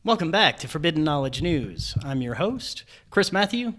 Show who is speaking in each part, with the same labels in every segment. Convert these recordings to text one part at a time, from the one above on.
Speaker 1: Welcome back to Forbidden Knowledge News. I'm your host, Chris Matthew.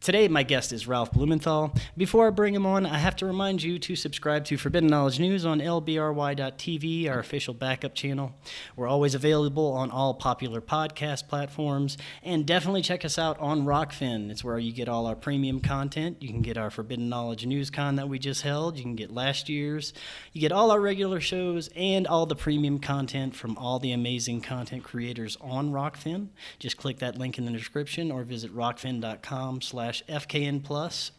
Speaker 1: Today, my guest is Ralph Blumenthal. Before I bring him on, I have to remind you to subscribe to Forbidden Knowledge News on lbry.tv, our official backup channel. We're always available on all popular podcast platforms, and definitely check us out on Rokfin. It's where you get all our premium content. You can get our Forbidden Knowledge News Con that we just held. You can get last year's. You get all our regular shows and all the premium content from all the amazing content creators on Rokfin. Just click that link in the description or visit rokfin.com/FKN Plus.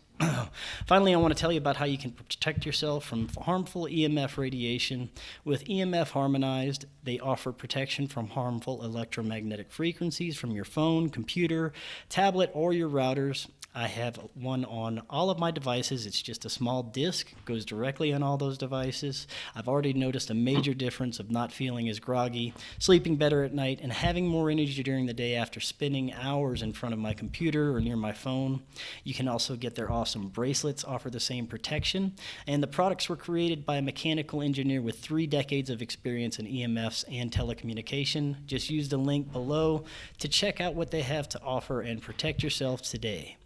Speaker 1: Finally, I want to tell you about how you can protect yourself from harmful EMF radiation. With EMF Harmonized, they offer protection from harmful electromagnetic frequencies from your phone, computer, tablet, or your routers. I have one on all of my devices. It's just a small disc, goes directly on all those devices. I've already noticed a major difference of not feeling as groggy, sleeping better at night, and having more energy during the day after spending hours in front of my computer or near my phone. You can also get their awesome bracelets, offer the same protection, and the products were created by a mechanical engineer with 3 decades of experience in EMFs and telecommunication. Just use the link below to check out what they have to offer and protect yourself today.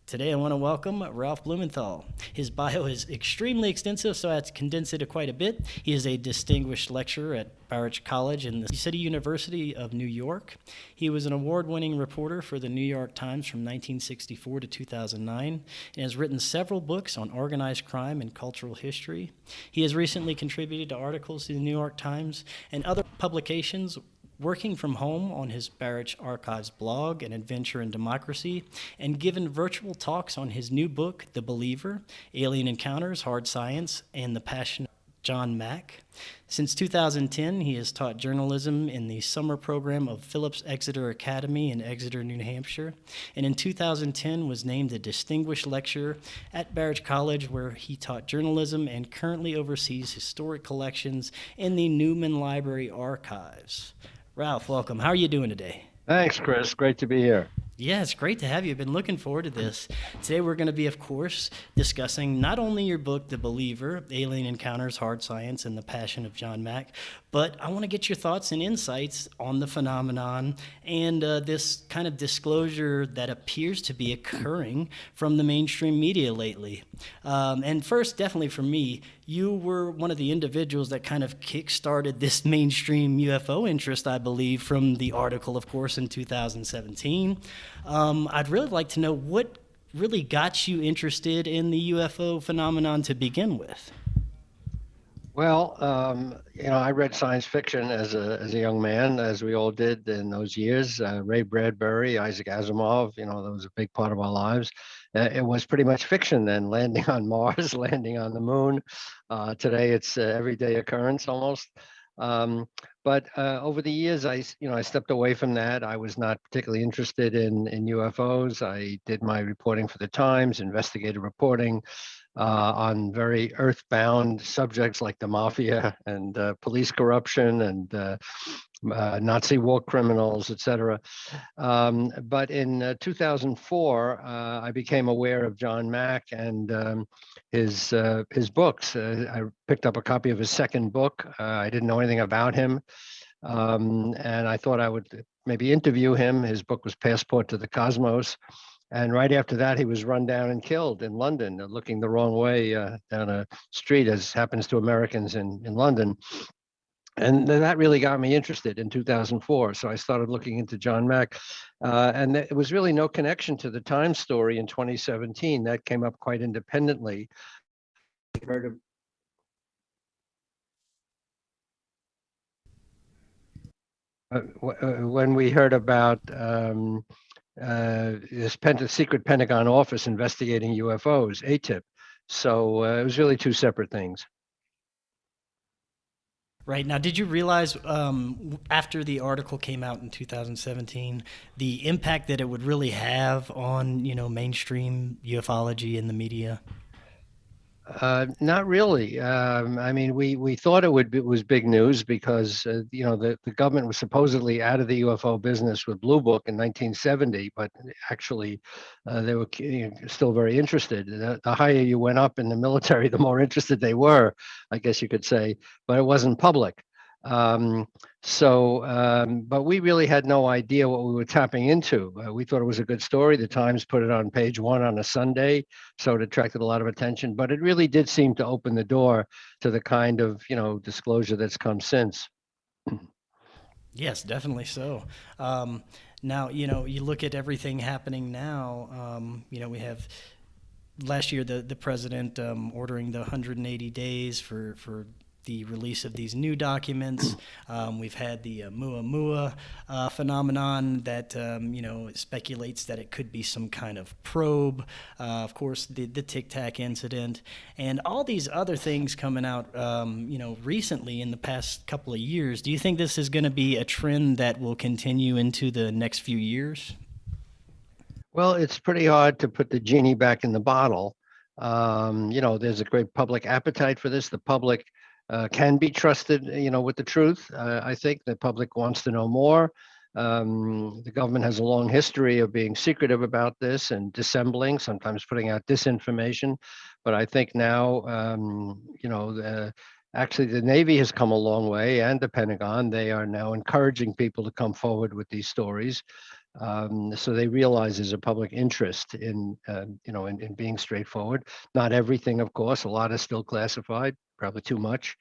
Speaker 1: Today I want to welcome Ralph Blumenthal. His bio is extremely extensive, so I had to condense it quite a bit. He is a distinguished lecturer at Barrett College in the City University of New York. He was an award-winning reporter for the New York Times from 1964 to 2009 and has written several books on organized crime and cultural history. He has recently contributed to articles to the New York Times and other publications, working from home on his Barrett Archives blog, An Adventure in Democracy, and given virtual talks on his new book, The Believer, Alien Encounters, Hard Science, and the Passion of John Mack. Since 2010, he has taught journalism in the summer program of Phillips Exeter Academy in Exeter, New Hampshire, and in 2010 was named a distinguished lecturer at Barrett College, where he taught journalism and currently oversees historic collections in the Newman Library Archives. Ralph, welcome. How are you doing today?
Speaker 2: Thanks, Chris. Great to be here.
Speaker 1: Yeah, it's great to have you. I've been looking forward to this. Today we're going to be, of course, discussing not only your book, The Believer, Alien Encounters, Hard Science, and the Passion of John Mack, but I want to get your thoughts and insights on the phenomenon and this kind of disclosure that appears to be occurring from the mainstream media lately. And first, definitely for me, you were one of the individuals that kind of kick-started this mainstream UFO interest, I believe, from the article, of course, in 2017. I'd really like to know what really got you interested in the UFO phenomenon to begin with.
Speaker 2: Well, I read science fiction as a young man, as we all did in those years. Ray Bradbury, Isaac Asimov, that was a big part of our lives. It was pretty much fiction then, landing on Mars, landing on the moon. Today, it's everyday occurrence almost. But over the years, I stepped away from that. I was not particularly interested in UFOs. I did my reporting for the Times, investigative reporting on very earthbound subjects like the mafia and police corruption and Nazi war criminals, etc. But in 2004, I became aware of John Mack and his books. I picked up a copy of his second book. I didn't know anything about him, and I thought I would maybe interview him. His book was Passport to the Cosmos. And right after that, he was run down and killed in London, looking the wrong way down a street, as happens to Americans in London. And that really got me interested in 2004. So I started looking into John Mack. And there was really no connection to the Times story in 2017. That came up quite independently. When we heard about this secret Pentagon office investigating UFOs, ATIP. So it was really two separate things.
Speaker 1: Right. Now, did you realize after the article came out in 2017, the impact that it would really have on, mainstream ufology in the media?
Speaker 2: Not really. I mean, we thought it was big news because the government was supposedly out of the UFO business with Blue Book in 1970, but actually they were still very interested. The higher you went up in the military, the more interested they were, I guess you could say. But it wasn't public. But we really had no idea what we were tapping into. We thought it was a good story. The Times put it on page one on a Sunday, so it attracted a lot of attention. But it really did seem to open the door to the kind of disclosure that's come since.
Speaker 1: Yes, definitely so. Um, Now, you look at everything happening now. We have last year the president ordering the 180 days for the release of these new documents. We've had the Muamua phenomenon that speculates that it could be some kind of probe. Of course, the Tic Tac incident, and all these other things coming out. Recently in the past couple of years. Do you think this is going to be a trend that will continue into the next few years?
Speaker 2: Well, it's pretty hard to put the genie back in the bottle. There's a great public appetite for this. The public can be trusted, with the truth. I think the public wants to know more. The government has a long history of being secretive about this and dissembling, sometimes putting out disinformation. But I think now, actually, the Navy has come a long way, and the Pentagon. They are now encouraging people to come forward with these stories. So they realize there's a public interest in being straightforward. Not everything, of course. A lot is still classified, probably too much.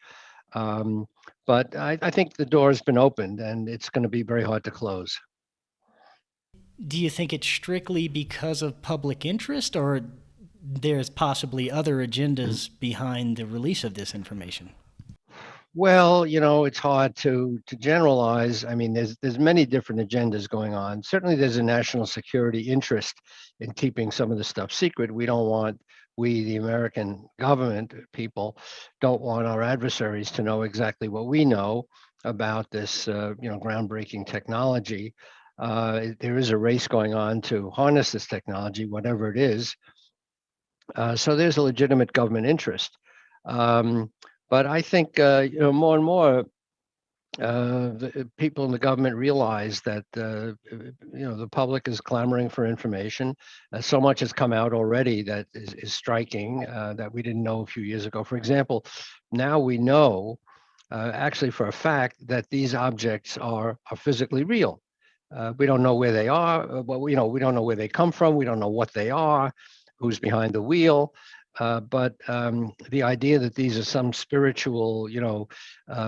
Speaker 2: Um, but I think the door has been opened, and it's going to be very hard to close.
Speaker 1: Do you think it's strictly because of public interest, or there's possibly other agendas behind the release of this information?
Speaker 2: Well, it's hard to generalize. I mean, there's many different agendas going on. Certainly, there's a national security interest in keeping some of the stuff secret. We, the American government people, don't want our adversaries to know exactly what we know about this, groundbreaking technology. There is a race going on to harness this technology, whatever it is. So there's a legitimate government interest. Um, but I think more and more the people in the government realize that the public is clamoring for information. So much has come out already that is striking that we didn't know a few years ago. For example, now we know actually for a fact that these objects are physically real. We don't know where they are. We don't know where they come from. We don't know what they are, who's behind the wheel. But the idea that these are some spiritual,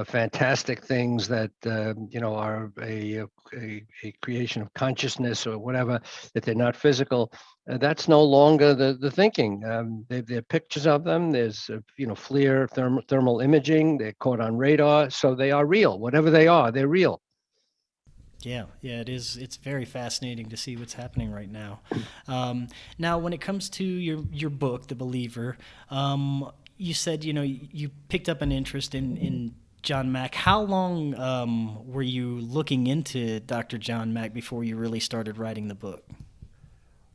Speaker 2: fantastic things that are a creation of consciousness or whatever, that they're not physical, that's no longer the thinking. There are pictures of them. There's FLIR thermal imaging. They're caught on radar, so they are real. Whatever they are, they're real.
Speaker 1: Yeah, yeah, it is. It's very fascinating to see what's happening right now. Now, when it comes to your book, The Believer, you said you picked up an interest in John Mack. How long were you looking into Dr. John Mack before you really started writing the book?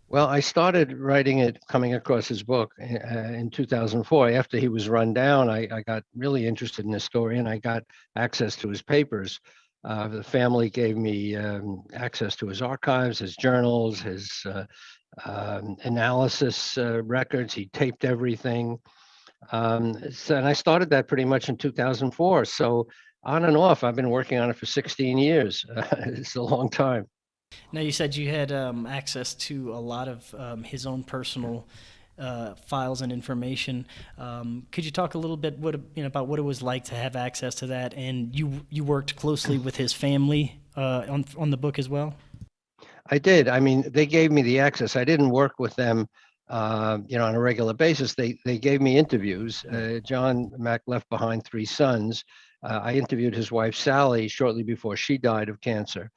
Speaker 2: Well, I started writing it coming across his book in 2004. After he was run down, I got really interested in his story and I got access to his papers. The family gave me access to his archives, his journals, his analysis records. He taped everything. And I started that pretty much in 2004. So on and off, I've been working on it for 16 years. It's a long time.
Speaker 1: Now, you said you had access to a lot of his own personal files and information. Could you talk a little bit about what it was like to have access to that? And you worked closely with his family on the book as well?
Speaker 2: I did. I mean, they gave me the access. I didn't work with them, on a regular basis. They gave me interviews. John Mack left behind three sons. I interviewed his wife Sally shortly before she died of cancer.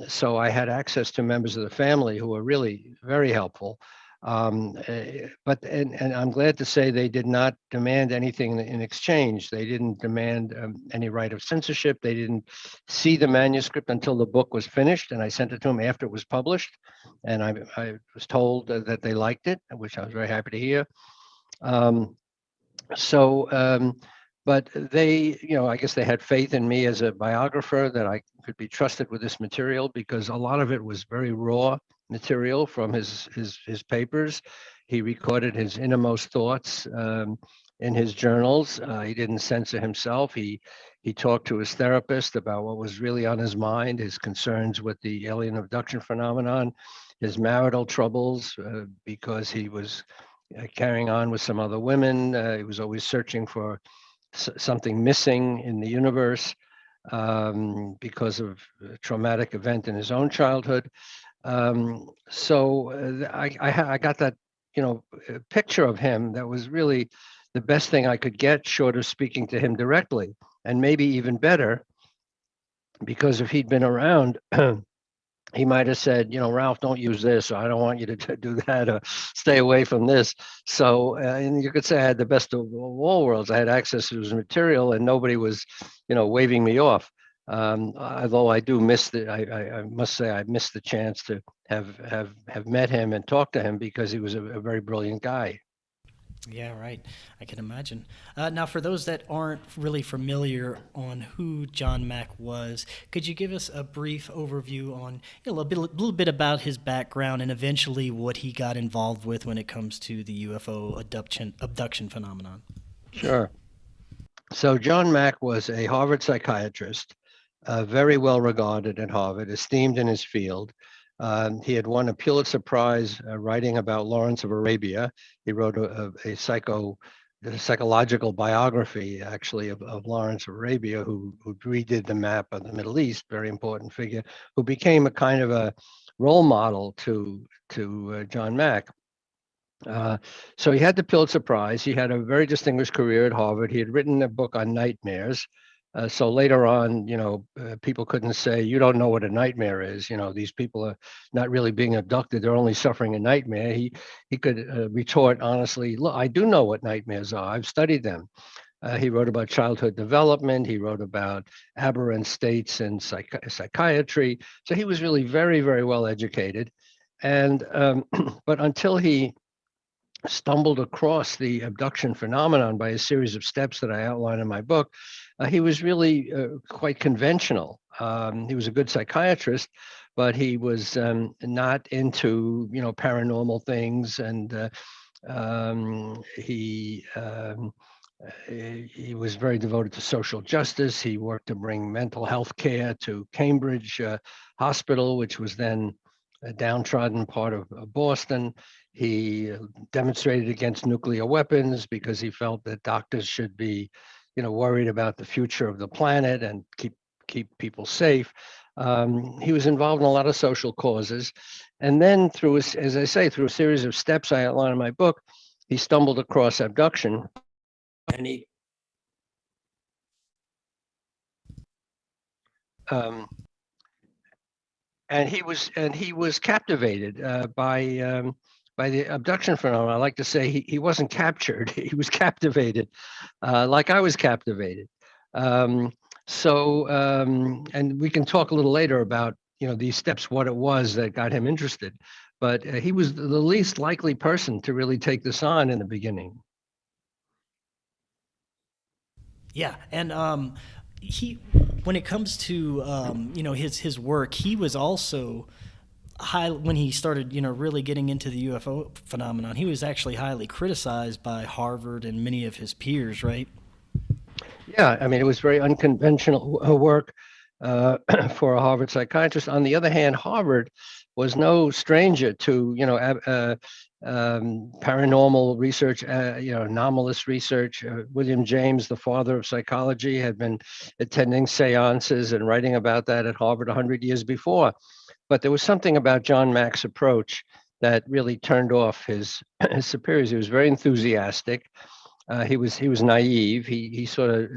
Speaker 2: So I had access to members of the family who were really very helpful. And I'm glad to say they did not demand anything in exchange. They didn't demand any right of censorship. They didn't see the manuscript until the book was finished, and I sent it to them after it was published. And I was told that they liked it, which I was very happy to hear. Um, so, but they, I guess they had faith in me as a biographer that I could be trusted with this material because a lot of it was very raw material from his papers. He recorded his innermost thoughts in his journals. He didn't censor himself. He talked to his therapist about what was really on his mind, his concerns with the alien abduction phenomenon, his marital troubles, because he was carrying on with some other women. He was always searching for something missing in the universe, because of a traumatic event in his own childhood. I got that, picture of him that was really the best thing I could get, short of speaking to him directly, and maybe even better, because if he'd been around, he might have said, Ralph, don't use this, or I don't want you to do that, or stay away from this. So, and you could say I had the best of all worlds. I had access to his material, and nobody was, waving me off. Although I do miss I must say I missed the chance to have met him and talked to him, because he was a very brilliant guy.
Speaker 1: Yeah, right. I can imagine. Now, for those that aren't really familiar on who John Mack was, could you give us a brief overview on a little bit about his background and eventually what he got involved with when it comes to the UFO abduction phenomenon?
Speaker 2: Sure. So John Mack was a Harvard psychiatrist, very well regarded at Harvard, esteemed in his field. He had won a Pulitzer Prize writing about Lawrence of Arabia. He wrote a psychological biography, actually, of Lawrence of Arabia, who redid the map of the Middle East, very important figure, who became a kind of a role model to John Mack. So he had the Pulitzer Prize. He had a very distinguished career at Harvard. He had written a book on nightmares. So later on, people couldn't say, you don't know what a nightmare is. These people are not really being abducted. They're only suffering a nightmare. He could retort honestly, look, I do know what nightmares are. I've studied them. He wrote about childhood development. He wrote about aberrant states in psychiatry. So he was really very, very well educated. And but until he stumbled across the abduction phenomenon by a series of steps that I outline in my book, he was really quite conventional. He was a good psychiatrist, but he was not into paranormal things, and he was very devoted to social justice. He worked to bring mental health care to Cambridge Hospital, which was then a downtrodden part of Boston. He demonstrated against nuclear weapons because he felt that doctors should be, worried about the future of the planet and keep people safe. He was involved in a lot of social causes, and then as I say, through a series of steps I outline in my book, he stumbled across abduction, and um, he was captivated by the abduction phenomenon. I like to say he wasn't captured; he was captivated, like I was captivated. And we can talk a little later about these steps, what it was that got him interested. But he was the least likely person to really take this on in the beginning.
Speaker 1: Yeah, and he, when it comes to his work, he was also high when he started really getting into the UFO phenomenon. He was actually highly criticized by Harvard and many of his peers, right?
Speaker 2: Yeah, I mean, it was very unconventional work for a Harvard psychiatrist. On the other hand, Harvard was no stranger to paranormal research, anomalous research. William James, the father of psychology, had been attending seances and writing about that at Harvard 100 years before. But there was something about John Mack's approach that really turned off his superiors. He was very enthusiastic. He was naive. He sort of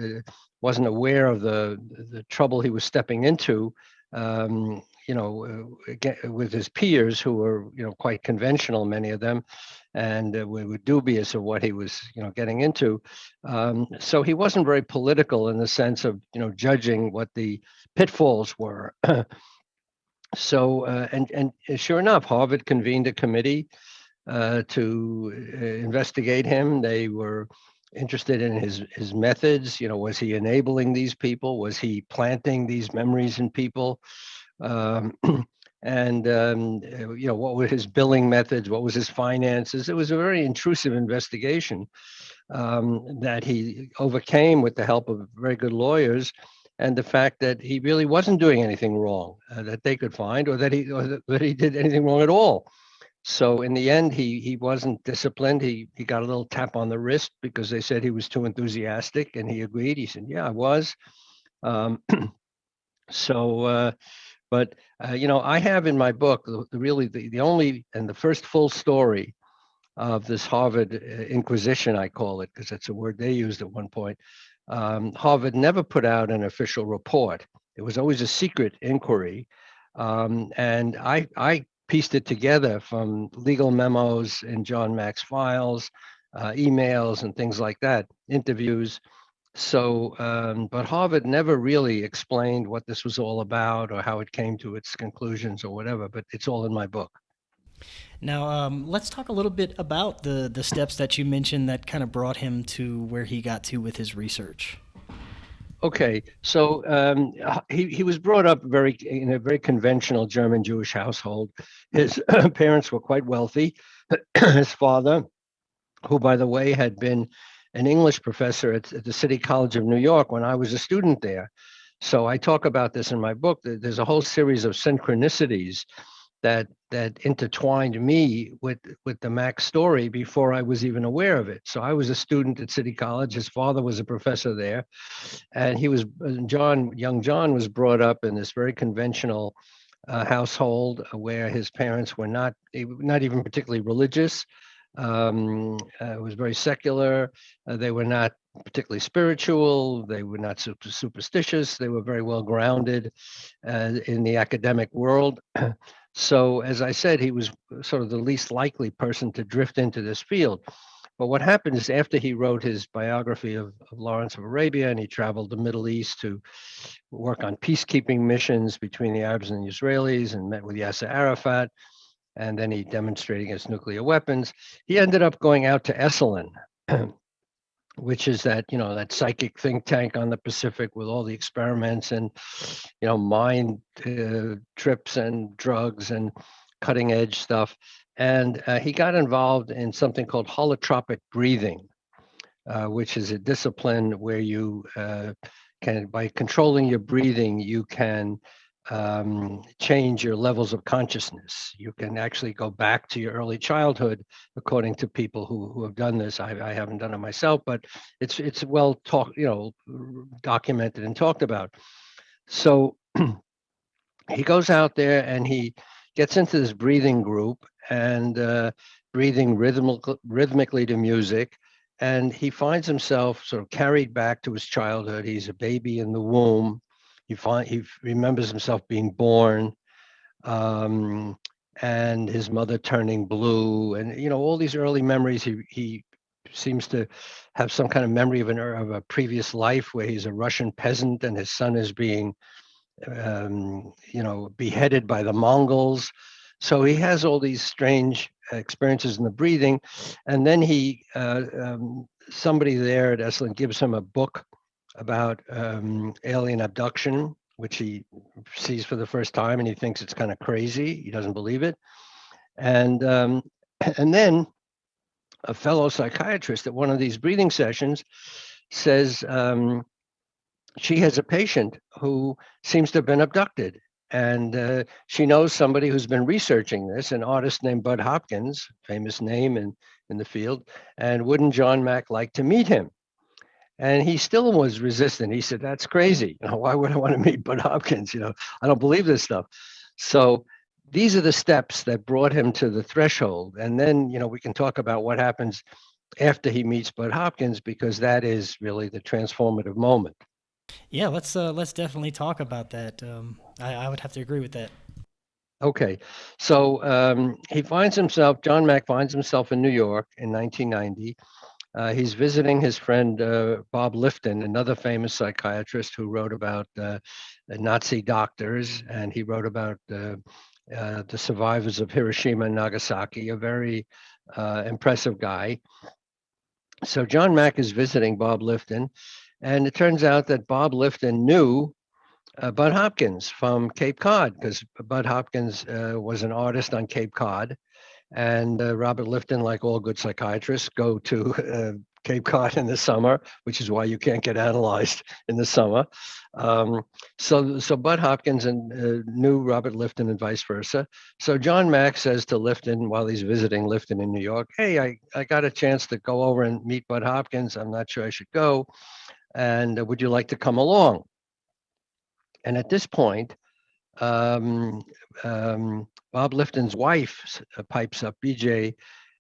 Speaker 2: wasn't aware of the trouble he was stepping into. With his peers, who were quite conventional, many of them, and were dubious of what he was getting into. So he wasn't very political in the sense of judging what the pitfalls were. And sure enough, Harvard convened a committee to investigate him. They were interested in his methods. Was he enabling these people? Was he planting these memories in people? Um, and what were his billing methods, what was his finances. It was a very intrusive investigation that he overcame with the help of very good lawyers, and the fact that he really wasn't doing anything wrong that they could find, or that he did anything wrong at all. So in the end, he wasn't disciplined. He got a little tap on the wrist because they said he was too enthusiastic, and he agreed. He said, "Yeah, I was." Um, so, but I have in my book really the only and the first full story of this Harvard Inquisition, I call it, because that's a word they used at one point. Harvard never put out an official report. It was always a secret inquiry. And I pieced it together from legal memos in John Macks files, emails, and things like that, interviews. So, but Harvard never really explained what this was all about or how it came to its conclusions or whatever, but it's all in my book.
Speaker 1: Now, let's talk a little bit about the steps that you mentioned that kind of brought him to where he got to with his research.
Speaker 2: Okay, so he was brought up in a very conventional German Jewish household. His parents were quite wealthy. His father, who by the way had been an English professor at the City College of New York when I was a student there. So I talk about this in my book. There's a whole series of synchronicities that intertwined me with the Max story before I was even aware of it. So I was a student at City College. His father was a professor there, and young John was brought up in this very conventional household where his parents were not even particularly religious. It was very secular. They were not particularly spiritual. They were not superstitious. They were very well grounded in the academic world. So, as I said, he was sort of the least likely person to drift into this field. But what happened is after he wrote his biography of Lawrence of Arabia, and he traveled the Middle East to work on peacekeeping missions between the Arabs and the Israelis and met with Yasser Arafat, and then he demonstrated against nuclear weapons. He ended up going out to Esalen, which is that psychic think tank on the Pacific with all the experiments and mind trips and drugs and cutting edge stuff. And he got involved in something called holotropic breathing, which is a discipline where you can, by controlling your breathing, you can change your levels of consciousness. You can actually go back to your early childhood, according to people who have done this. I haven't done it myself, but it's well talked, documented and talked about. So he goes out there and he gets into this breathing group and breathing rhythmically to music. And he finds himself sort of carried back to his childhood. He's a baby in the womb. He remembers himself being born, um, and his mother turning blue, and all these early memories. He seems to have some kind of memory of a previous life where he's a Russian peasant and his son is being beheaded by the Mongols. So he has all these strange experiences in the breathing, and then somebody there at Esalen gives him a book about alien abduction, which he sees for the first time, and he thinks it's kind of crazy. He doesn't believe it, and and then a fellow psychiatrist at one of these breathing sessions says she has a patient who seems to have been abducted. And she knows somebody who's been researching this, an artist named Bud Hopkins, famous name in the field. And wouldn't John Mack like to meet him? And he still was resistant. He said, "That's crazy. Why would I want to meet Bud Hopkins? I don't believe this stuff." So these are the steps that brought him to the threshold. And then, we can talk about what happens after he meets Bud Hopkins, because that is really the transformative moment.
Speaker 1: Yeah, let's definitely talk about that. I would have to agree with that.
Speaker 2: Okay, so John Mack finds himself in New York in 1990. He's visiting his friend Bob Lifton, another famous psychiatrist who wrote about Nazi doctors, and he wrote about the survivors of Hiroshima and Nagasaki, a very impressive guy. So John Mack is visiting Bob Lifton, and it turns out that Bob Lifton knew Bud Hopkins from Cape Cod, because Bud Hopkins was an artist on Cape Cod. And Robert Lifton, like all good psychiatrists, go to Cape Cod in the summer, which is why you can't get analyzed in the summer. So Bud Hopkins knew Robert Lifton and vice versa. So John Macks says to Lifton while he's visiting Lifton in New York, "Hey, I got a chance to go over and meet Bud Hopkins. I'm not sure I should go. And would you like to come along?" And at this point, um, Bob Lifton's wife pipes up, BJ,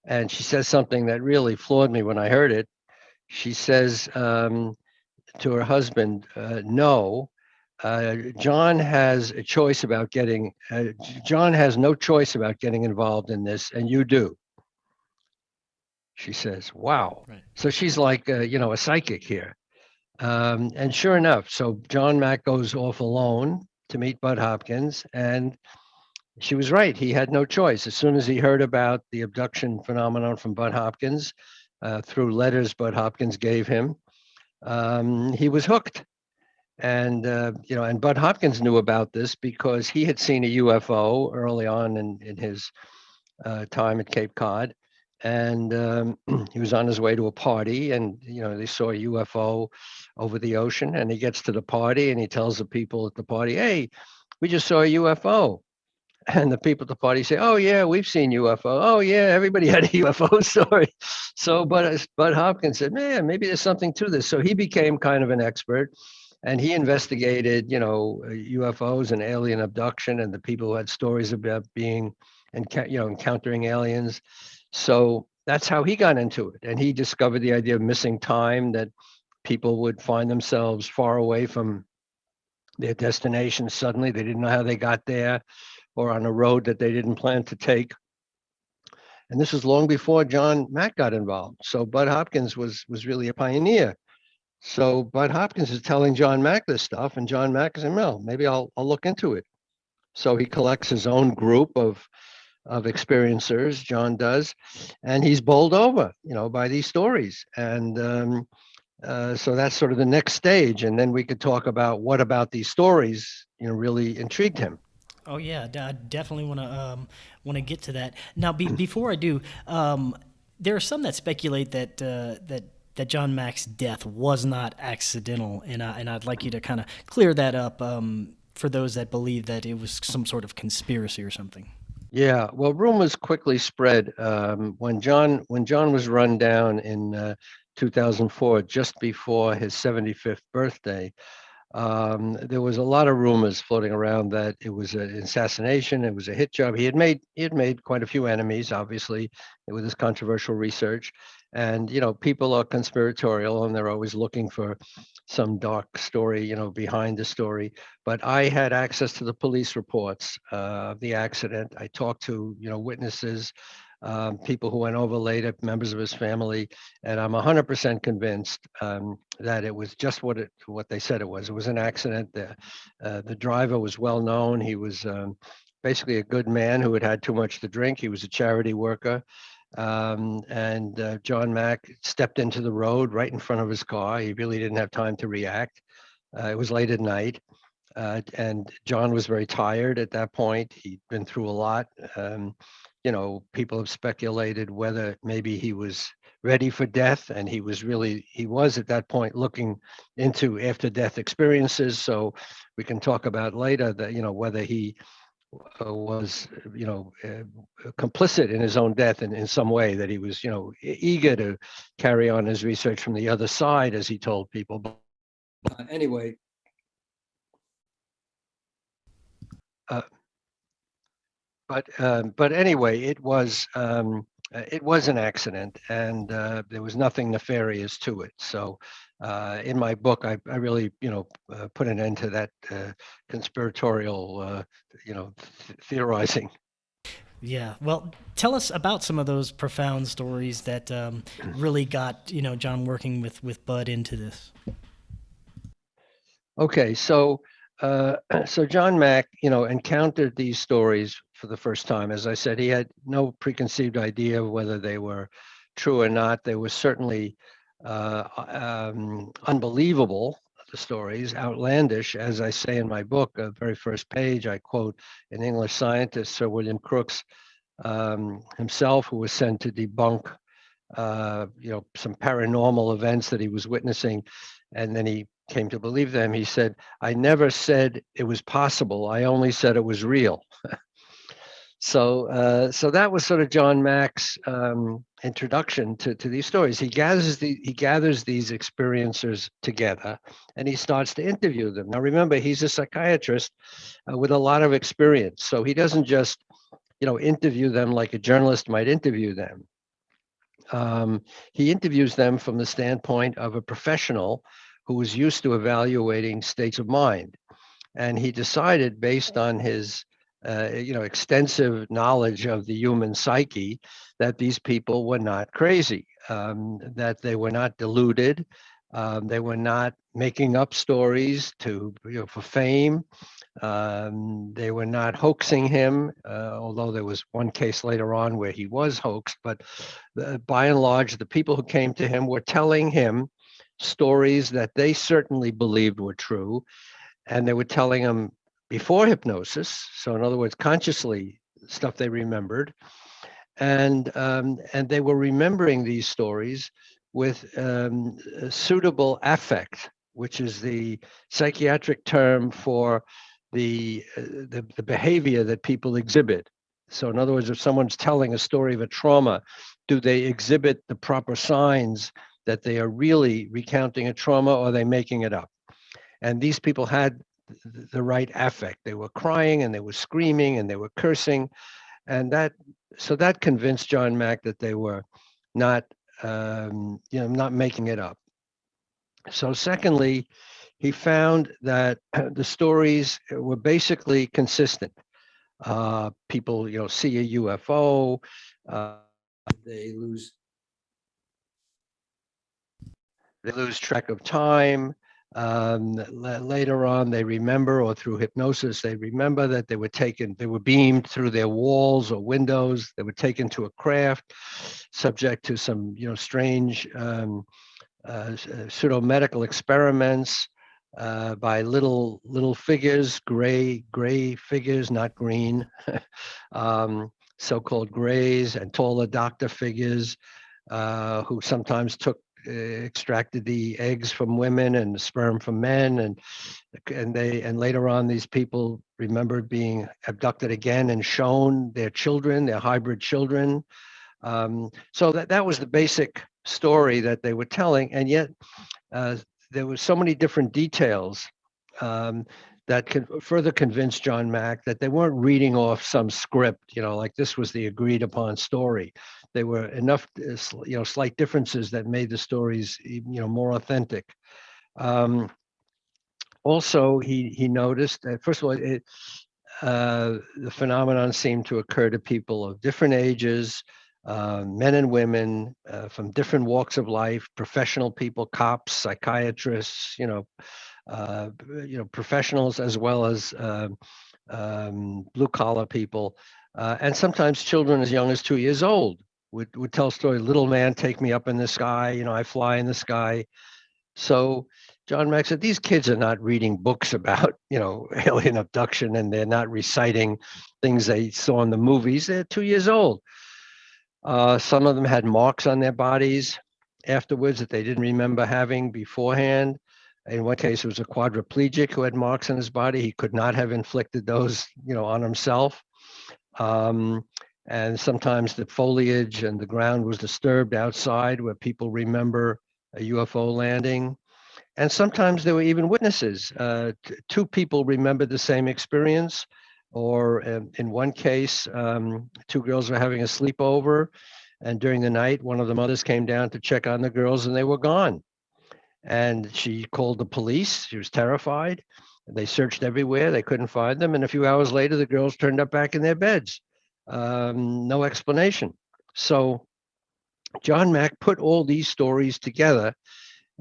Speaker 2: and she says something that really floored me when I heard it. She says to her husband, "No, John has a choice about getting. John has no choice about getting involved in this, and you do." She says, "Wow."
Speaker 1: Right.
Speaker 2: So she's like, a psychic here. And sure enough, so John Mack goes off alone to meet Bud Hopkins, and she was right. He had no choice. As soon as he heard about the abduction phenomenon from Bud Hopkins, through letters Bud Hopkins gave him, he was hooked. And Bud Hopkins knew about this because he had seen a UFO early on in his time at Cape Cod. And he was on his way to a party, and they saw a UFO over the ocean. And he gets to the party, and he tells the people at the party, "Hey, we just saw a UFO." And the people at the party say, "Oh yeah, we've seen UFO. Oh yeah, everybody had a UFO story." So, Bud Hopkins said, "Man, maybe there's something to this." So he became kind of an expert, and he investigated, UFOs and alien abduction, and the people who had stories about being and encountering aliens. So that's how he got into it, and he discovered the idea of missing time, that people would find themselves far away from their destination suddenly. They didn't know how they got there, or on a road that they didn't plan to take. And this was long before John Mack got involved. So Bud Hopkins was really a pioneer. So Bud Hopkins is telling John Mack this stuff, and John Mack is saying, "Well, maybe I'll look into it." So he collects his own group of experiencers, John does, and he's bowled over, by these stories. And so that's sort of the next stage. And then we could talk about what about these stories, really intrigued him.
Speaker 1: Oh yeah, I definitely want to get to that. Now, before I do, there are some that speculate that John Mack's death was not accidental, and I'd like you to kind of clear that up for those that believe that it was some sort of conspiracy or something.
Speaker 2: Yeah, well, rumors quickly spread when John was run down in 2004, just before his 75th birthday. There was a lot of rumors floating around that it was an assassination. It was a hit job. He had made quite a few enemies, obviously, with his controversial research. And people are conspiratorial, and they're always looking for some dark story, behind the story. But I had access to the police reports of the accident. I talked to witnesses, people who went over later, members of his family, and I'm 100% convinced that it was just what they said it was. It was an accident. The driver was well known. He was basically a good man who had too much to drink. He was a charity worker. And John Mack stepped into the road right in front of his car. He really didn't have time to react. It was late at night. And John was very tired at that point. He'd been through a lot. People have speculated whether maybe he was ready for death, and he was at that point looking into after death experiences. So we can talk about later that, whether he was, complicit in his own death in some way, that he was, eager to carry on his research from the other side, as he told people. But anyway, uh, but anyway, it was an accident, and there was nothing nefarious to it. So in my book, I really put an end to that conspiratorial theorizing.
Speaker 1: Yeah, well, tell us about some of those profound stories that really got John working with Bud into this.
Speaker 2: Okay, so John Mack, encountered these stories for the first time. As I said, he had no preconceived idea of whether they were true or not. They were certainly unbelievable, stories, outlandish, as I say in my book, very first page, I quote an English scientist, Sir William Crookes, himself, who was sent to debunk, some paranormal events that he was witnessing, and then he came to believe them. He said, "I never said it was possible. I only said it was real." So that was sort of John Mack's introduction to these stories. He gathers these experiencers together, and he starts to interview them. Now, remember, he's a psychiatrist with a lot of experience, so he doesn't just interview them like a journalist might interview them. He interviews them from the standpoint of a professional who was used to evaluating states of mind, and he decided, based on his extensive knowledge of the human psyche, that these people were not crazy, that they were not deluded, they were not making up stories for fame. They were not hoaxing him, although there was one case later on where he was hoaxed. But by and large, the people who came to him were telling him stories that they certainly believed were true, and they were telling him before hypnosis. So, in other words, consciously, stuff they remembered, and they were remembering these stories with suitable affect, which is the psychiatric term for the behavior that people exhibit. So, in other words, if someone's telling a story of a trauma, do they exhibit the proper signs that they are really recounting a trauma, or are they making it up? And these people had the right affect. They were crying and they were screaming and they were cursing, and that convinced John Mack that they were not not making it up. So, secondly, he found that the stories were basically consistent. People, see a UFO, they lose track of time. Later on, they remember, or through hypnosis, they remember that they were beamed through their walls or windows. They were taken to a craft, subject to some, strange pseudo-medical experiments by little figures, gray figures, not green, so-called grays, and taller doctor figures who sometimes extracted the eggs from women and the sperm from men, and later on these people remembered being abducted again and shown their children, their hybrid children. So that was the basic story that they were telling, and yet there were so many different details that could further convince John Mack that they weren't reading off some script, like this was the agreed upon story. There were enough, slight differences that made the stories, more authentic. Also, he noticed that, first of all, the phenomenon seemed to occur to people of different ages, men and women from different walks of life, professional people, cops, psychiatrists, professionals, as well as blue collar people, and sometimes children as young as 2 years old would tell a story. Little man, take me up in the sky. I fly in the sky. So John Mack said, these kids are not reading books about, alien abduction, and they're not reciting things they saw in the movies. They're 2 years old. Some of them had marks on their bodies afterwards that they didn't remember having beforehand. In one case, it was a quadriplegic who had marks on his body. He could not have inflicted those, on himself. And sometimes the foliage and the ground was disturbed outside where people remember a UFO landing. And sometimes there were even witnesses. Two people remembered the same experience. Or in one case, two girls were having a sleepover. And during the night, one of the mothers came down to check on the girls and they were gone. And she called the police. She was terrified. They searched everywhere. They couldn't find them. And a few hours later, the girls turned up back in their beds. No explanation. So John Mack put all these stories together,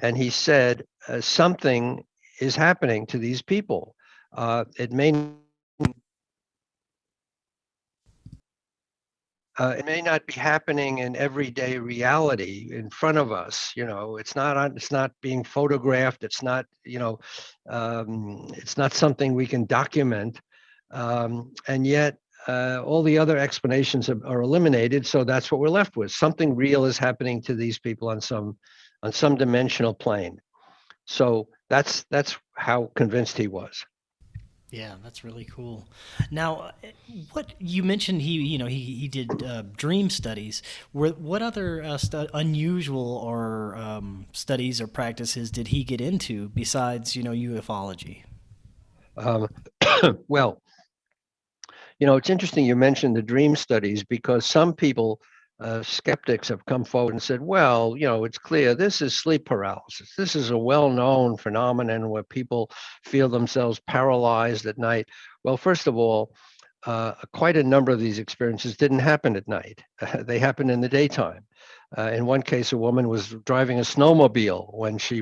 Speaker 2: and he said something is happening to these people. It may It may not be happening in everyday reality in front of us. It's not being photographed. It's not something we can document. And yet, all the other explanations are eliminated. So that's what we're left with. Something real is happening to these people on some dimensional plane. So that's how convinced he was.
Speaker 1: Yeah, that's really cool. Now, what you mentioned, he did dream studies. What other unusual or studies or practices did he get into besides ufology?
Speaker 2: Um, well, it's interesting you mentioned the dream studies because some people, skeptics, have come forward and said, well, it's clear this is sleep paralysis. This is a well known phenomenon where people feel themselves paralyzed at night. Well, first of all, quite a number of these experiences didn't happen at night. They happened in the daytime. In one case, a woman was driving a snowmobile when she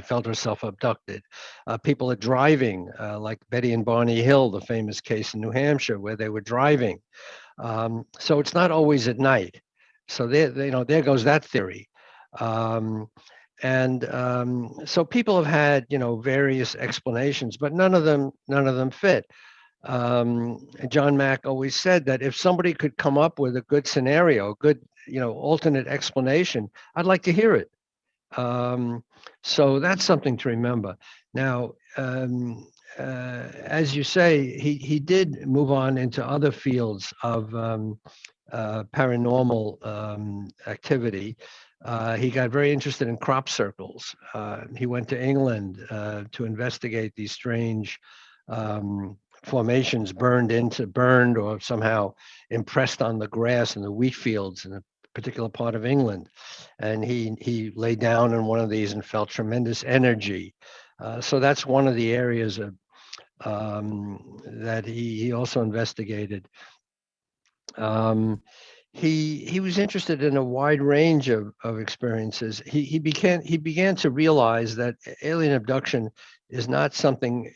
Speaker 2: felt herself abducted. People are driving, like Betty and Barney Hill, the famous case in New Hampshire, where they were driving. So it's not always at night. So there goes that theory. Um, and so people have had, various explanations, but none of them fit. John Mack always said that if somebody could come up with a good scenario, a good, alternate explanation, I'd like to hear it. So that's something to remember. Now, as you say, he did move on into other fields of paranormal activity. He got very interested in crop circles. He went to England to investigate these strange formations burned or somehow impressed on the grass in the wheat fields in a particular part of England. And he lay down in one of these and felt tremendous energy. So that's one of the areas that he also investigated. Um, he was interested in a wide range of experiences. He began to realize that alien abduction is not something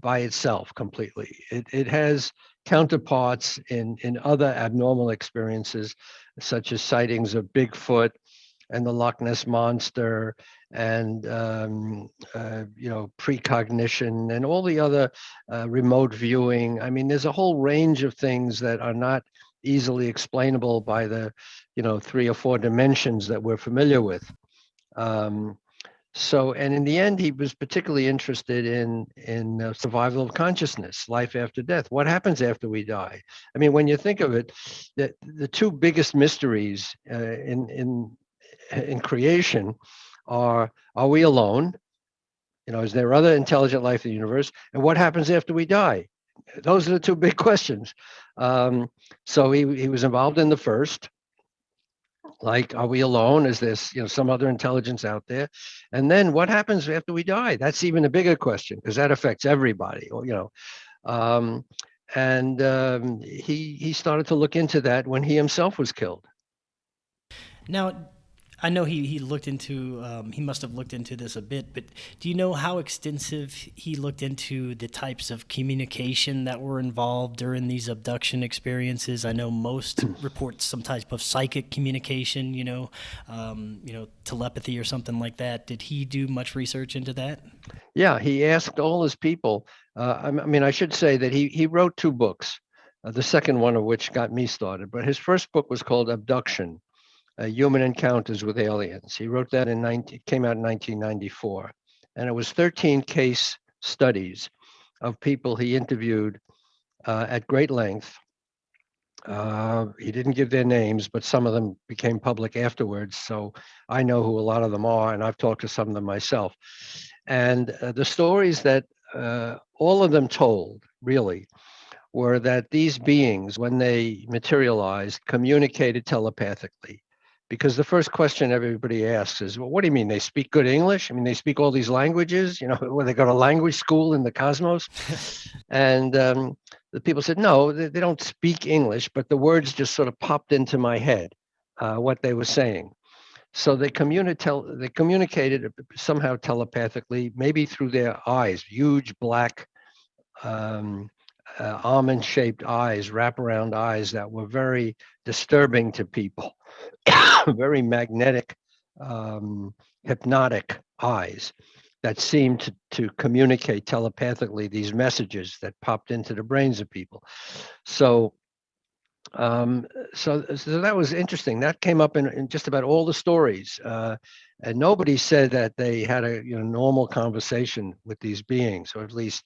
Speaker 2: by itself completely. It has counterparts in other abnormal experiences, such as sightings of Bigfoot and the Loch Ness monster, and precognition and all the other remote viewing. I mean, there's a whole range of things that are not easily explainable by the 3 or 4 dimensions that we're familiar with. Um, and in the end, he was particularly interested in survival of consciousness, life after death. What happens after we die? I mean, when you think of it, the two biggest mysteries in creation are we alone? Is there other intelligent life in the universe? And what happens after we die? Those are the two big questions. So he was involved in the first, like, are we alone? Is this, some other intelligence out there? And then what happens after we die? That's even a bigger question because that affects everybody. Um, and he started to look into that when he himself was killed.
Speaker 1: Now, I know he looked into he must have looked into this a bit, but do you know how extensive he looked into the types of communication that were involved during these abduction experiences? I know most report some type of psychic communication, telepathy or something like that. Did he do much research into that?
Speaker 2: Yeah, he asked all his people. I mean, I should say that he wrote 2 books, the second one of which got me started. But his first book was called Abduction, Human Encounters with Aliens. He wrote that came out in 1994. And it was 13 case studies of people he interviewed at great length. He didn't give their names, but some of them became public afterwards. So I know who a lot of them are, and I've talked to some of them myself. And the stories that all of them told, really, were that these beings, when they materialized, communicated telepathically. Because the first question everybody asks is, well, what do you mean? They speak good English? I mean, they speak all these languages, where they go to language school in the cosmos? And the people said, no, they don't speak English, but the words just sort of popped into my head, what they were saying. So they communicated somehow telepathically, maybe through their eyes, huge black um, almond-shaped eyes, wraparound eyes that were very disturbing to people, very magnetic, hypnotic eyes that seemed to communicate telepathically these messages that popped into the brains of people. So so that was interesting. That came up in just about all the stories, and nobody said that they had a normal conversation with these beings, or at least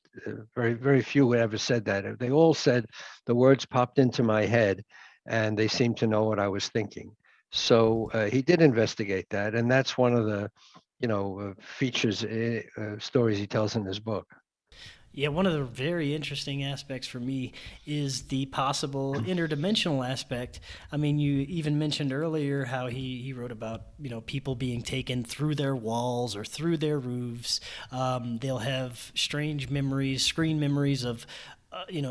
Speaker 2: very few ever said that. They all said the words popped into my head, and they seemed to know what I was thinking. So he did investigate that, and that's one of the features stories he tells in his book.
Speaker 1: Yeah, one of the very interesting aspects for me is the possible interdimensional aspect. I mean, you even mentioned earlier how he wrote about people being taken through their walls or through their roofs. They'll have strange memories, screen memories of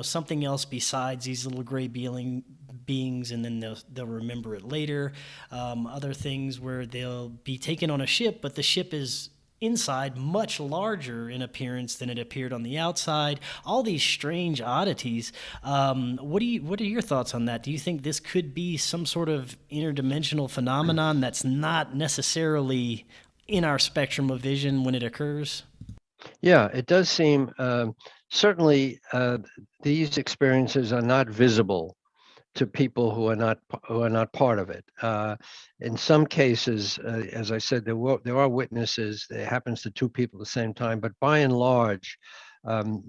Speaker 1: something else besides these little gray beings, and then they'll remember it later. Other things where they'll be taken on a ship, but the ship is inside much larger in appearance than it appeared on the outside. All these strange oddities. What are your thoughts on that? Do you think this could be some sort of interdimensional phenomenon that's not necessarily in our spectrum of vision when it occurs?
Speaker 2: Yeah, it does seem certainly these experiences are not visible to people who are not part of it. In some cases, as I said, there are witnesses. It happens to two people at the same time, but by and large,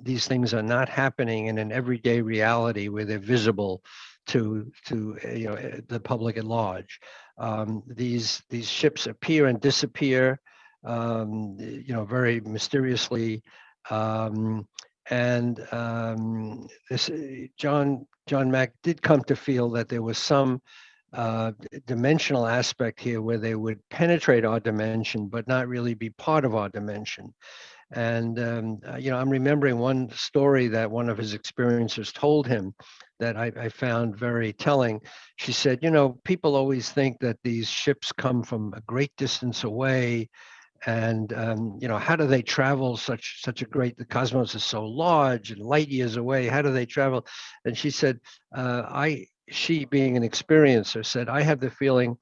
Speaker 2: these things are not happening in an everyday reality where they're visible to the public at large. These ships appear and disappear, very mysteriously. And this John Mack did come to feel that there was some dimensional aspect here where they would penetrate our dimension, but not really be part of our dimension. And I'm remembering one story that one of his experiencers told him that I found very telling. She said, people always think that these ships come from a great distance away, and how do they travel such a the cosmos is so large and light years away, how do they travel? And she said, she being an experiencer said, I have the feeling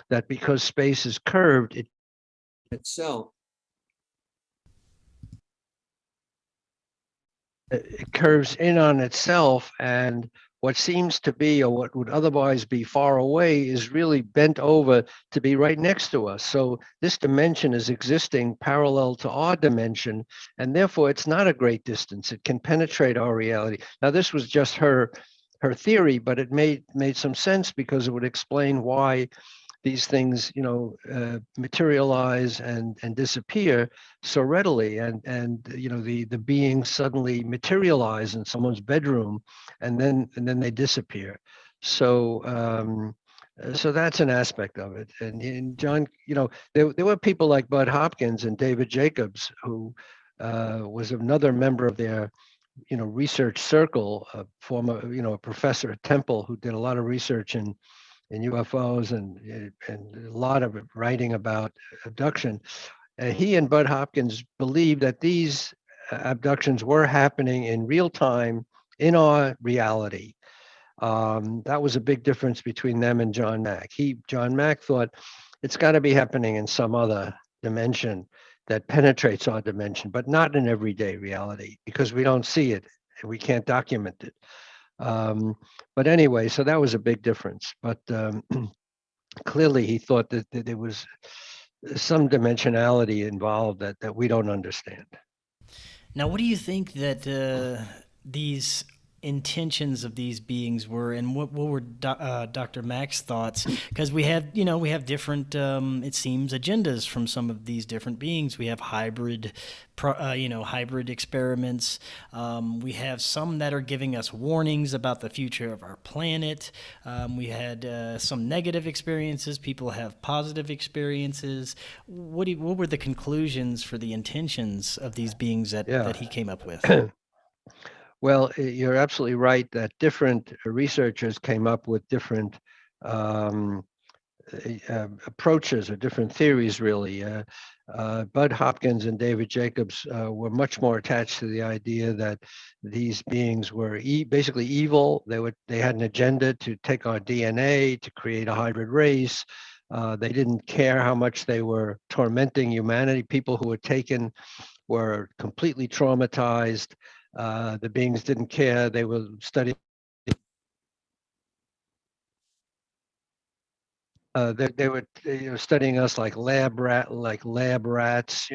Speaker 2: that because space is curved it itself, it curves in on itself, and what seems to be, or what would otherwise be far away, is really bent over to be right next to us. So this dimension is existing parallel to our dimension, and therefore it's not a great distance. It can penetrate our reality. Now, this was just her theory, but it made some sense, because it would explain why these things, materialize and disappear so readily, and the beings suddenly materialize in someone's bedroom, and then they disappear. So so that's an aspect of it. And John, there were people like Bud Hopkins and David Jacobs, who was another member of their research circle, a former a professor at Temple who did a lot of research in UFOs and a lot of writing about abduction. He and Bud Hopkins believed that these abductions were happening in real time in our reality. That was a big difference between them and John Mack. John Mack thought it's got to be happening in some other dimension that penetrates our dimension, but not in everyday reality, because we don't see it and we can't document it. But anyway, so that was a big difference. But clearly he thought that there was some dimensionality involved that we don't understand.
Speaker 1: Now, what do you think that these intentions of these beings were, and what were Dr. Mack's thoughts? Because we have different, it seems, agendas from some of these different beings. We have hybrid experiments. We have some that are giving us warnings about the future of our planet. We had some negative experiences. People have positive experiences. What were the conclusions for the intentions of these beings that he came up with?
Speaker 2: Well, you're absolutely right that different researchers came up with different approaches or different theories, really. Bud Hopkins and David Jacobs were much more attached to the idea that these beings were basically evil. They had an agenda to take our DNA, to create a hybrid race. They didn't care how much they were tormenting humanity. People who were taken were completely traumatized. The beings didn't care. They were studying. They were studying us like lab rats.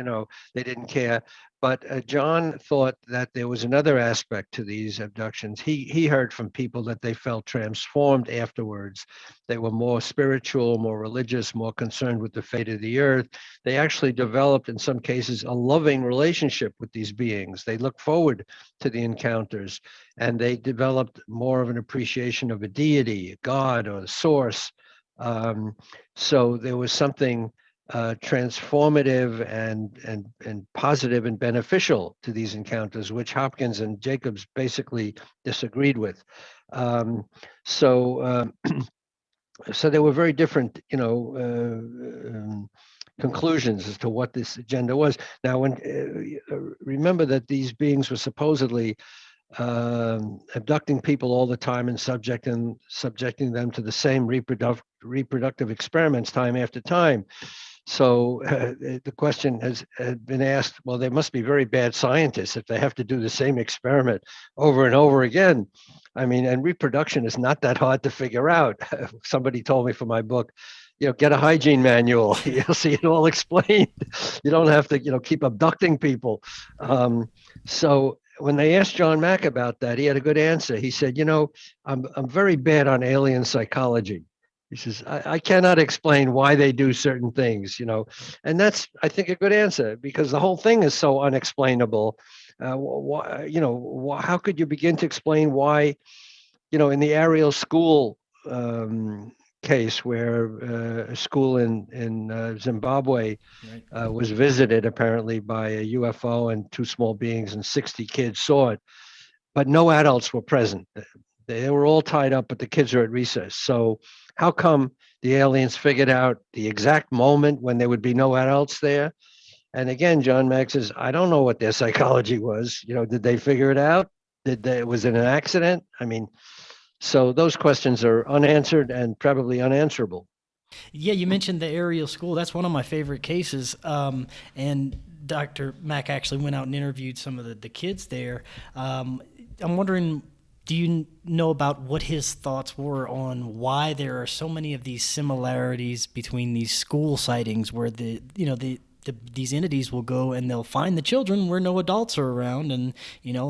Speaker 2: They didn't care. But John thought that there was another aspect to these abductions. He heard from people that they felt transformed afterwards. They were more spiritual, more religious, more concerned with the fate of the earth. They actually developed, in some cases, a loving relationship with these beings. They looked forward to the encounters, and they developed more of an appreciation of a deity, a god, or a source. So there was something transformative and positive and beneficial to these encounters, which Hopkins and Jacobs basically disagreed with. So there were very different, conclusions as to what this agenda was. Now, remember that these beings were supposedly abducting people all the time and subjecting them to the same reproductive experiments time after time. So the question has been asked, well, they must be very bad scientists if they have to do the same experiment over and over again. I mean, and reproduction is not that hard to figure out. Somebody told me for my book, get a hygiene manual. You'll see it all explained. You don't have to, keep abducting people. So when they asked John Mack about that, he had a good answer. He said, I'm very bad on alien psychology. He says, I cannot explain why they do certain things, and that's, I think, a good answer, because the whole thing is so unexplainable. How could you begin to explain why, in the Ariel School case, where a school in Zimbabwe was visited apparently by a UFO and two small beings, and 60 kids saw it, but no adults were present. They were all tied up, but the kids are at recess. So how come the aliens figured out the exact moment when there would be no adults there? And again, John Macks says, I don't know what their psychology was. Did they figure it out? Was it an accident? I mean, so those questions are unanswered and probably unanswerable.
Speaker 1: Yeah, you mentioned the Ariel School. That's one of my favorite cases. And Dr. Mack actually went out and interviewed some of the kids there. I'm wondering, do you know about what his thoughts were on why there are so many of these similarities between these school sightings, where these entities will go and they'll find the children where no adults are around, and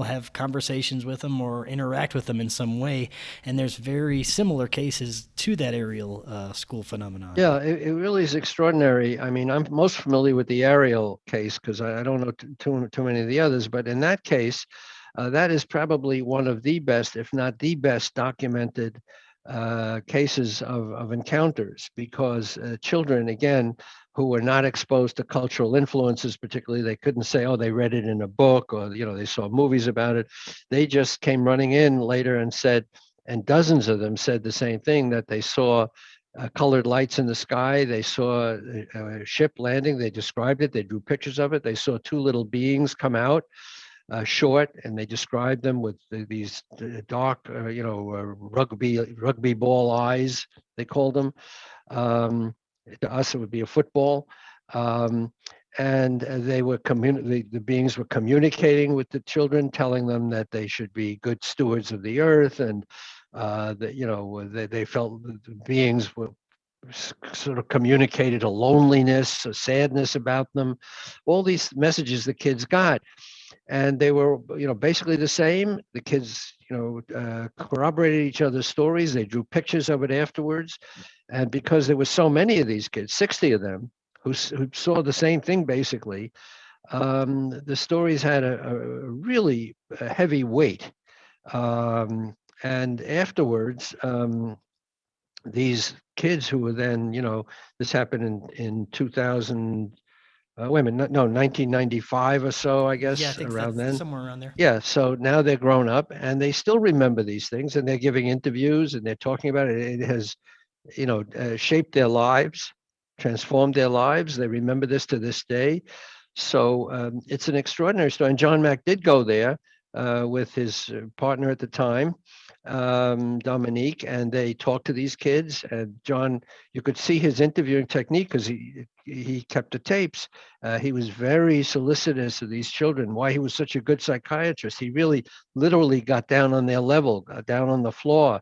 Speaker 1: have conversations with them or interact with them in some way, and there's very similar cases to that Ariel School phenomenon.
Speaker 2: Yeah, it really is extraordinary. I mean, I'm most familiar with the Ariel case because I don't know too many of the others, but in that case, that is probably one of the best, if not the best, documented cases of encounters, because children, again, who were not exposed to cultural influences, particularly, they couldn't say, oh, they read it in a book, or they saw movies about it. They just came running in later and said, and dozens of them said the same thing, that they saw colored lights in the sky. They saw a ship landing. They described it. They drew pictures of it. They saw two little beings come out, short, and they described them with these dark, rugby ball eyes, they called them. To us, it would be a football. And the beings were communicating with the children, telling them that they should be good stewards of the earth, and that they felt the beings were sort of communicated a loneliness, a sadness about them. All these messages the kids got, and they were, basically the same. The kids, corroborated each other's stories. They drew pictures of it afterwards, and because there were so many of these kids, 60 of them, who saw the same thing basically, the stories had a really heavy weight. And afterwards, these kids who were then, this happened in 2000. Wait a minute, no, 1995 or so, I guess,
Speaker 1: Yeah, I think
Speaker 2: around
Speaker 1: that's
Speaker 2: then.
Speaker 1: somewhere around there.
Speaker 2: Yeah, so now they're grown up and they still remember these things, and they're giving interviews and they're talking about it. It has shaped their lives, transformed their lives. They remember this to this day. So it's an extraordinary story. And John Mack did go there with his partner at the time, Dominique, and they talked to these kids. And John, you could see his interviewing technique because he kept the tapes. He was very solicitous of these children. Why he was such a good psychiatrist? He really, literally got down on their level, got down on the floor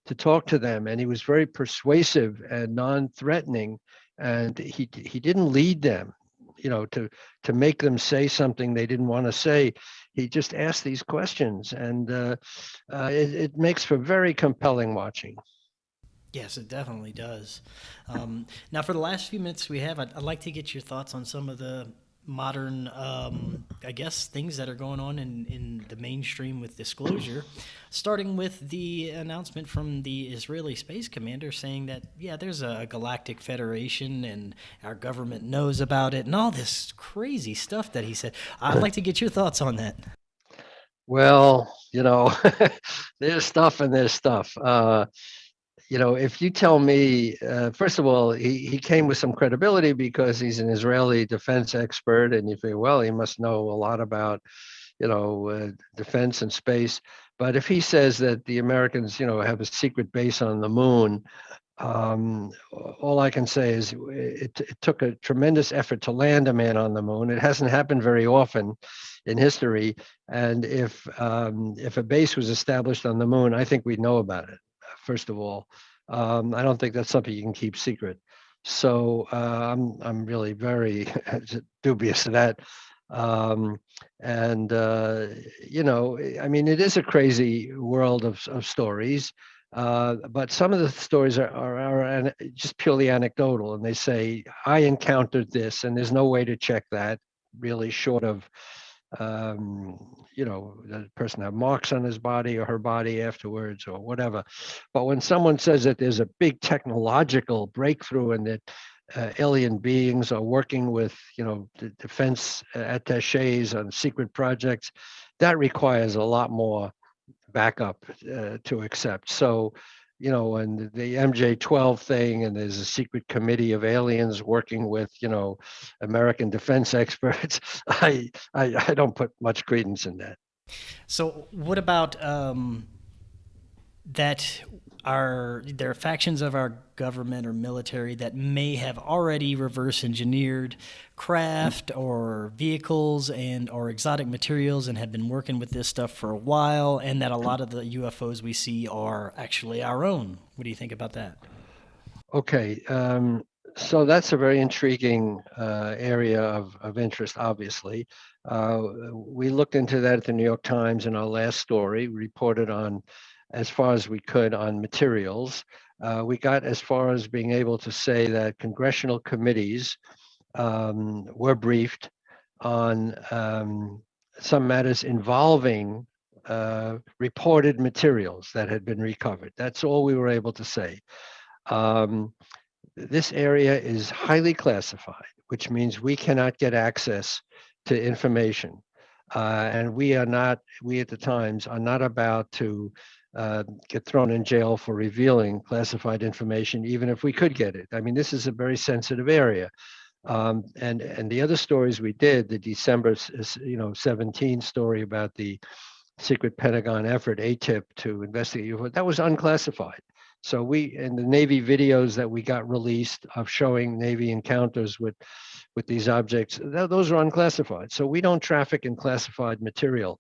Speaker 2: to talk to them, and he was very persuasive and non-threatening, and he didn't lead them, to make them say something they didn't want to say. He just asked these questions, and it makes for very compelling watching.
Speaker 1: Yes, it definitely does. Now, for the last few minutes we have, I'd like to get your thoughts on some of the modern, I guess, things that are going on in the mainstream with disclosure, starting with the announcement from the Israeli space commander saying that, yeah, there's a Galactic Federation and our government knows about it and all this crazy stuff that he said. I'd like to get your thoughts on that.
Speaker 2: Well, there's stuff and there's stuff. If you tell me, first of all, he came with some credibility because he's an Israeli defense expert, and you figure, well, he must know a lot about, defense and space. But if he says that the Americans, have a secret base on the moon, all I can say is it took a tremendous effort to land a man on the moon. It hasn't happened very often in history, and if a base was established on the moon, I think we'd know about it. First of all, I don't think that's something you can keep secret. So I'm really very dubious of that. And I mean, it is a crazy world of stories. But some of the stories are just purely anecdotal, and they say, I encountered this, and there's no way to check that, really, short of, the person have marks on his body or her body afterwards or whatever. But when someone says that there's a big technological breakthrough and that alien beings are working with, the defense attaches on secret projects, that requires a lot more backup to accept. So, and the MJ-12 thing, and there's a secret committee of aliens working with, American defense experts. I don't put much credence in that.
Speaker 1: So, what about that there are factions of our government or military that may have already reverse engineered craft or vehicles and or exotic materials and have been working with this stuff for a while, and that a lot of the UFOs we see are actually our own? What do you think about that?
Speaker 2: Okay, so that's a very intriguing area of interest, obviously. We looked into that at the New York Times in our last story, reported on as far as we could on materials. We got as far as being able to say that congressional committees were briefed on some matters involving reported materials that had been recovered. That's all we were able to say. This area is highly classified, which means we cannot get access to information. And we at the Times are not about to get thrown in jail for revealing classified information, even if we could get it. I mean, this is a very sensitive area. And the other stories we did, the December 17 story about the secret Pentagon effort, ATIP, to investigate UFO, that was unclassified. So in the Navy videos that we got released of showing Navy encounters with these objects, those are unclassified. So we don't traffic in classified material.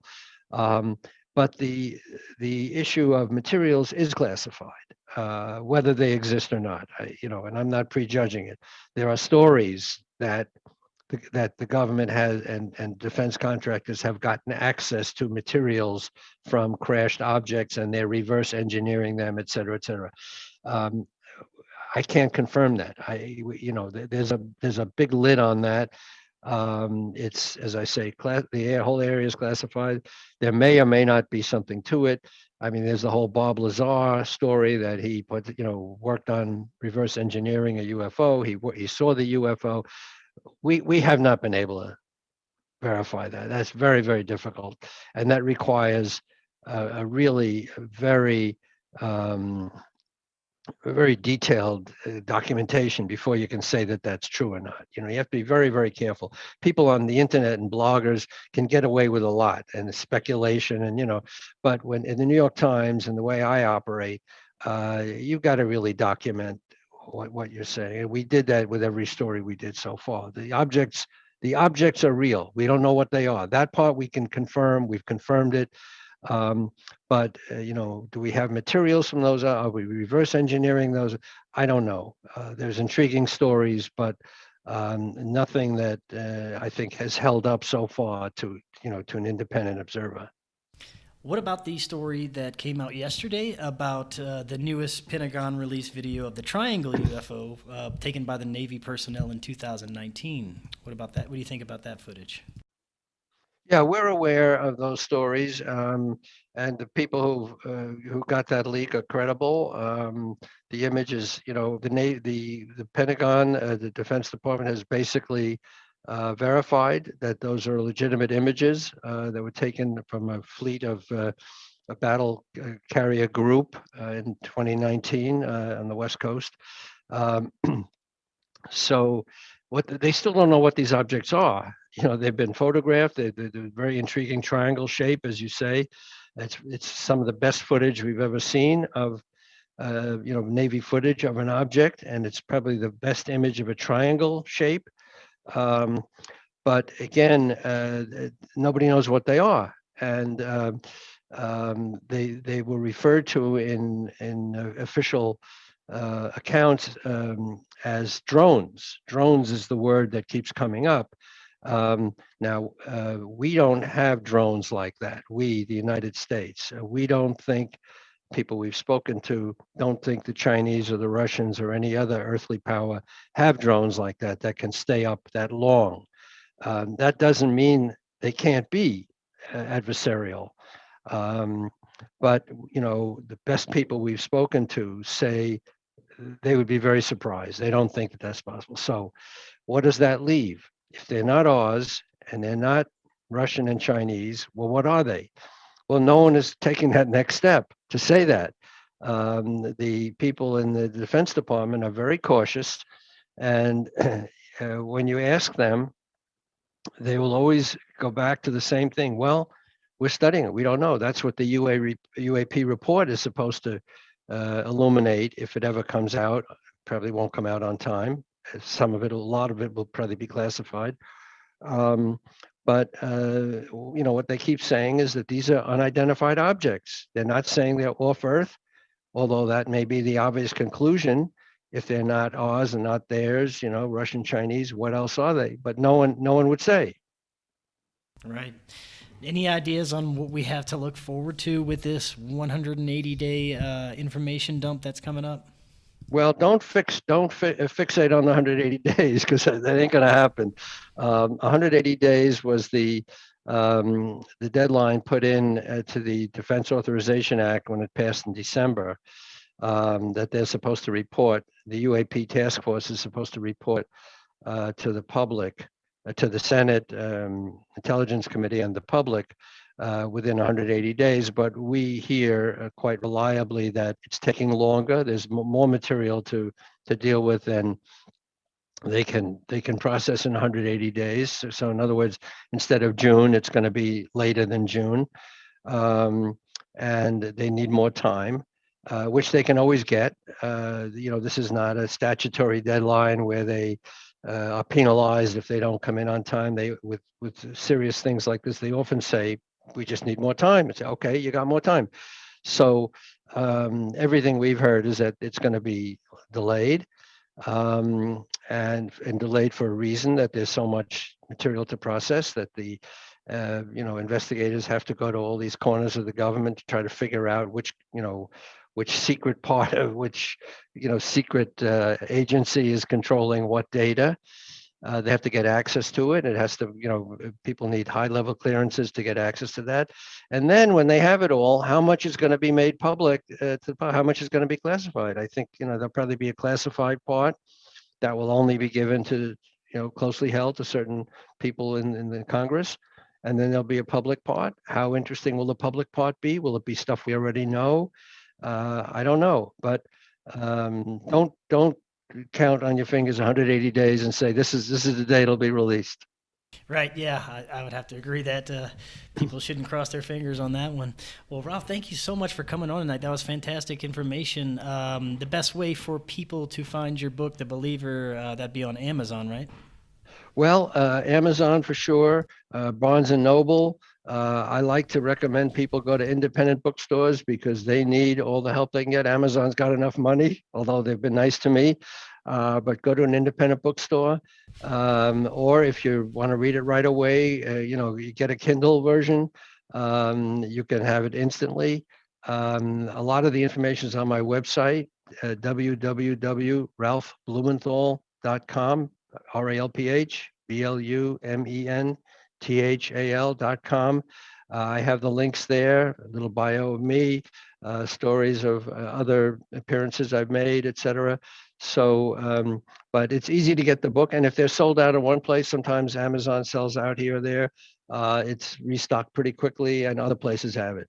Speaker 2: But the issue of materials is classified, whether they exist or not. And I'm not prejudging it. There are stories that the government has and defense contractors have gotten access to materials from crashed objects, and they're reverse engineering them, et cetera, et cetera. I can't confirm that. There's a big lid on that. It's, as I say, the whole area is classified. There may or may not be something to it. I mean, there's the whole Bob Lazar story that he worked on reverse engineering a UFO. He saw the UFO. We have not been able to verify that. That's very, very difficult, and that requires a really very very detailed documentation before you can say that that's true or not. You know, you have to be very, very careful. People on the internet and bloggers can get away with a lot and the speculation and, but when in the New York Times and the way I operate, you've got to really document what you're saying. And we did that with every story we did so far. The objects are real. We don't know what they are. That part we can confirm. We've confirmed it. Um, but do we have materials from those? Are we reverse engineering those? I don't know. There's intriguing stories, but nothing that I think has held up so far to an independent observer.
Speaker 1: What about the story that came out yesterday about the newest Pentagon release video of the triangle UFO taken by the Navy personnel in 2019? What about that? What do you think about that footage?
Speaker 2: Yeah, we're aware of those stories, and the people who got that leak are credible. The images, the Pentagon, the Defense Department has basically verified that those are legitimate images that were taken from a fleet of a battle carrier group in 2019 on the West Coast. Um, so they still don't know what these objects are. They've been photographed. They're very intriguing triangle shape, as you say. It's some of the best footage we've ever seen of Navy footage of an object, and it's probably the best image of a triangle shape. Um, but again, nobody knows what they are, and they were referred to in official accounts as drones. Drones is the word that keeps coming up. Now, we don't have drones like that. We, the United States, we don't think, people we've spoken to don't think the Chinese or the Russians or any other earthly power have drones like that can stay up that long. That doesn't mean they can't be adversarial. Um, but the best people we've spoken to say they would be very surprised. They don't think that that's possible. So, what does that leave? If they're not Oz and they're not Russian and Chinese, well, what are they? Well, no one is taking that next step to say that. The people in the Defense Department are very cautious, and when you ask them, they will always go back to the same thing. Well, we're studying it. We don't know. That's what the UAP report is supposed to illuminate if it ever comes out. Probably won't come out on time. Some of it, a lot of it will probably be classified. Um, but what they keep saying is that these are unidentified objects. They're not saying they're off Earth, although that may be the obvious conclusion. If they're not ours and not theirs, Russian, Chinese, what else are they? But no one would say.
Speaker 1: Right. Any ideas on what we have to look forward to with this 180-day information dump that's coming up?
Speaker 2: Well, don't fixate on the 180 days because that ain't going to happen. 180 days was the deadline put in to the Defense Authorization Act when it passed in December, that they're supposed to report. The UAP task force is supposed to report to the public, to the Senate Intelligence Committee and the public within 180 days. But we hear quite reliably that it's taking longer. There's more material to deal with, and they can process in 180 days. So in other words, instead of June, it's going to be later than June, and they need more time. Which they can always get. This is not a statutory deadline where they are penalized if they don't come in on time. With serious things like this, they often say, "We just need more time." It's okay, you got more time. So everything we've heard is that it's going to be delayed, and delayed for a reason, that there's so much material to process that the investigators have to go to all these corners of the government to try to figure out which secret part of which secret agency is controlling what data. They have to get access to it. It has to, people need high level clearances to get access to that. And then when they have it all, how much is going to be made public, how much is going to be classified? I think, there'll probably be a classified part that will only be given to, closely held to certain people in the Congress. And then there'll be a public part. How interesting will the public part be? Will it be stuff we already know? I don't know. But Don't count on your fingers 180 days and say this is the day it'll be released.
Speaker 1: Right, yeah, I would have to agree that people shouldn't cross their fingers on that one. Well, Ralph, thank you so much for coming on tonight. That was fantastic information. The best way for people to find your book, The Believer, that'd be on Amazon, right?
Speaker 2: Well, Amazon for sure, Barnes and Noble. I like to recommend people go to independent bookstores because they need all the help they can get. Amazon's got enough money, although they've been nice to me. But go to an independent bookstore, or if you want to read it right away, you get a Kindle version. You can have it instantly. A lot of the information is on my website, www.ralphblumenthal.com. RalphBlumenthal.com. I have the links there, a little bio of me, stories of other appearances I've made, etc. So, but it's easy to get the book. And if they're sold out in one place, sometimes Amazon sells out here or there. It's restocked pretty quickly, and other places have it.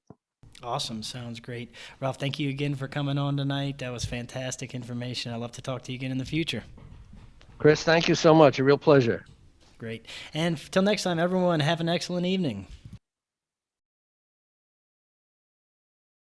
Speaker 1: Awesome. Sounds great. Ralph, thank you again for coming on tonight. That was fantastic information. I'd love to talk to you again in the future.
Speaker 2: Chris, thank you so much. A real pleasure.
Speaker 1: Great. And till next time, everyone, have an excellent evening.